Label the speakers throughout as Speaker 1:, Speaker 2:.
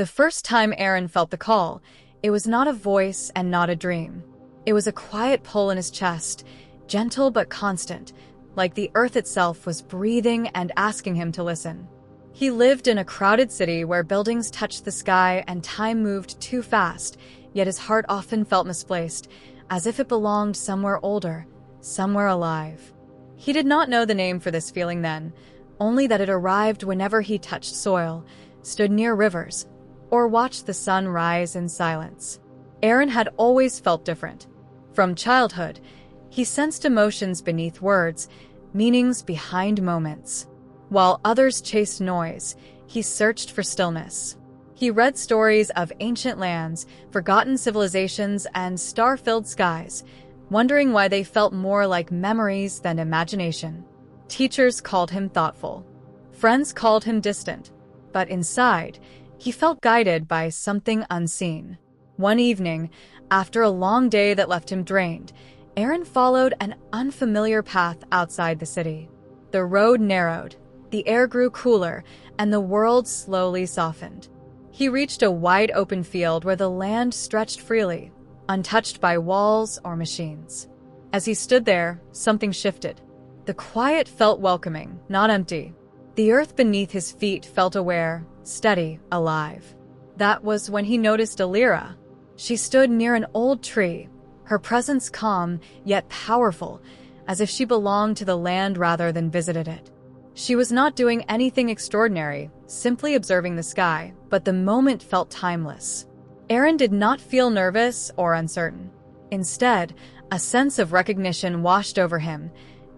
Speaker 1: The first time Aaron felt the call, it was not a voice and not a dream. It was a quiet pull in his chest, gentle but constant, like the earth itself was breathing and asking him to listen. He lived in a crowded city where buildings touched the sky and time moved too fast, yet his heart often felt misplaced, as if it belonged somewhere older, somewhere alive. He did not know the name for this feeling then, only that it arrived whenever he touched soil, stood near rivers, or watched the sun rise in silence. Aaron had always felt different. From childhood, he sensed emotions beneath words, meanings behind moments. While others chased noise, he searched for stillness. He read stories of ancient lands, forgotten civilizations, and star-filled skies, wondering why they felt more like memories than imagination. Teachers called him thoughtful. Friends called him distant. But inside, he felt guided by something unseen. One evening, after a long day that left him drained, Aaron followed an unfamiliar path outside the city. The road narrowed, the air grew cooler, and the world slowly softened. He reached a wide open field where the land stretched freely, untouched by walls or machines. As he stood there, something shifted. The quiet felt welcoming, not empty. The earth beneath his feet felt aware, steady, alive. That was when he noticed Alira. She stood near an old tree, her presence calm yet powerful, as if she belonged to the land rather than visited it. She was not doing anything extraordinary, simply observing the sky, but the moment felt timeless. Aaron did not feel nervous or uncertain. Instead, a sense of recognition washed over him,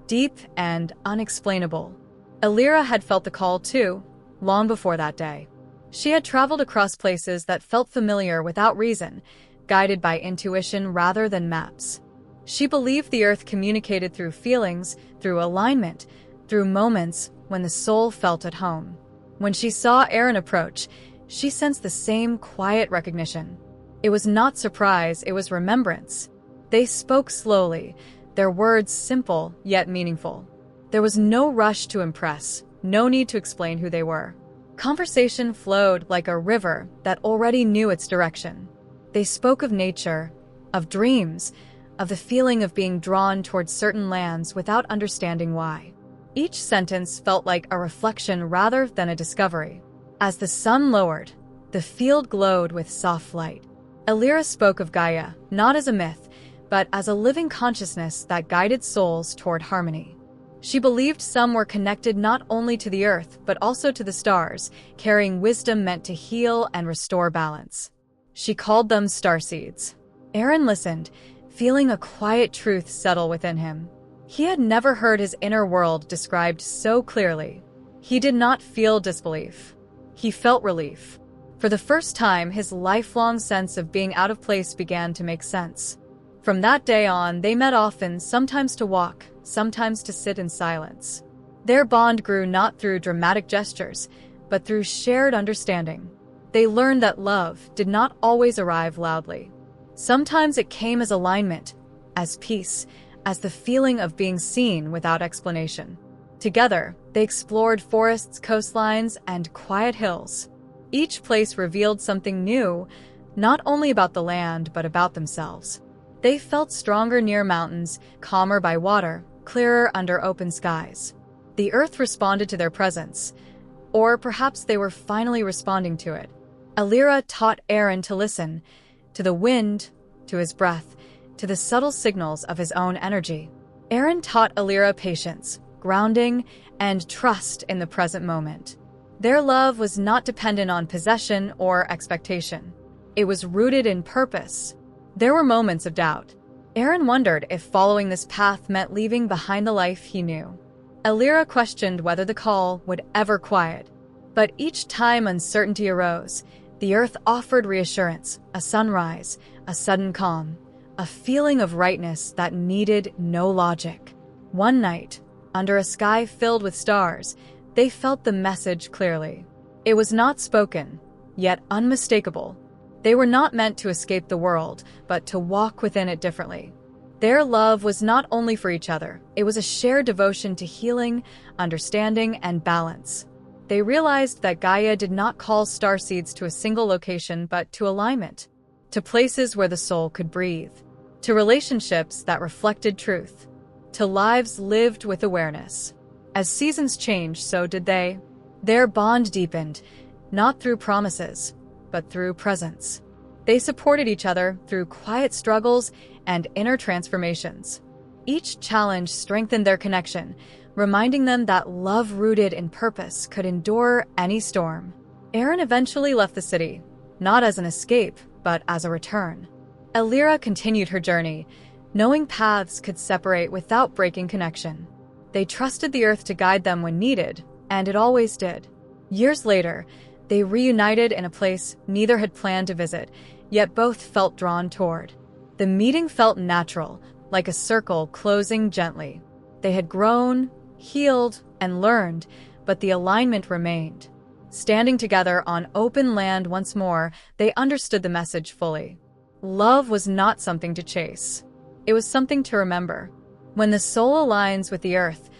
Speaker 1: deep and unexplainable. Alira had felt the call too, long before that day. She had traveled across places that felt familiar without reason, guided by intuition rather than maps. She believed the earth communicated through feelings, through alignment, through moments when the soul felt at home. When she saw Aaron approach, she sensed the same quiet recognition. It was not surprise, it was remembrance. They spoke slowly, their words simple yet meaningful. There was no rush to impress, no need to explain who they were. Conversation flowed like a river that already knew its direction. They spoke of nature, of dreams, of the feeling of being drawn towards certain lands without understanding why. Each sentence felt like a reflection rather than a discovery. As the sun lowered, the field glowed with soft light. Alira spoke of Gaia, not as a myth, but as a living consciousness that guided souls toward harmony. She believed some were connected not only to the earth, but also to the stars, carrying wisdom meant to heal and restore balance. She called them starseeds. Aaron listened, feeling a quiet truth settle within him. He had never heard his inner world described so clearly. He did not feel disbelief. He felt relief. For the first time, his lifelong sense of being out of place began to make sense. From that day on, they met often, sometimes to walk, sometimes to sit in silence. Their bond grew not through dramatic gestures, but through shared understanding. They learned that love did not always arrive loudly. Sometimes it came as alignment, as peace, as the feeling of being seen without explanation. Together, they explored forests, coastlines, and quiet hills. Each place revealed something new, not only about the land, but about themselves. They felt stronger near mountains, calmer by water, clearer under open skies. The earth responded to their presence, or perhaps they were finally responding to it. Alira taught Aaron to listen, to the wind, to his breath, to the subtle signals of his own energy. Aaron taught Alira patience, grounding, and trust in the present moment. Their love was not dependent on possession or expectation. It was rooted in purpose. There were moments of doubt. Aaron wondered if following this path meant leaving behind the life he knew. Alira questioned whether the call would ever quiet. But each time uncertainty arose, the earth offered reassurance, a sunrise, a sudden calm, a feeling of rightness that needed no logic. One night, under a sky filled with stars, they felt the message clearly. It was not spoken, yet unmistakable. They were not meant to escape the world, but to walk within it differently. Their love was not only for each other, it was a shared devotion to healing, understanding, and balance. they realized that Gaia did not call starseeds to a single location but to alignment, to places where the soul could breathe, to relationships that reflected truth, to lives lived with awareness. As seasons changed, so did they. Their bond deepened, not through promises, but through presence. They supported each other through quiet struggles and inner transformations. Each challenge strengthened their connection, reminding them that love rooted in purpose could endure any storm. Aaron eventually left the city, not as an escape, but as a return. Elira continued her journey, knowing paths could separate without breaking connection. They trusted the earth to guide them when needed, and it always did. Years later, they reunited in a place neither had planned to visit, yet both felt drawn toward. The meeting felt natural, like a circle closing gently. They had grown, healed, and learned, but the alignment remained. Standing together on open land once more, they understood the message fully. Love was not something to chase. It was something to remember. When the soul aligns with the earth,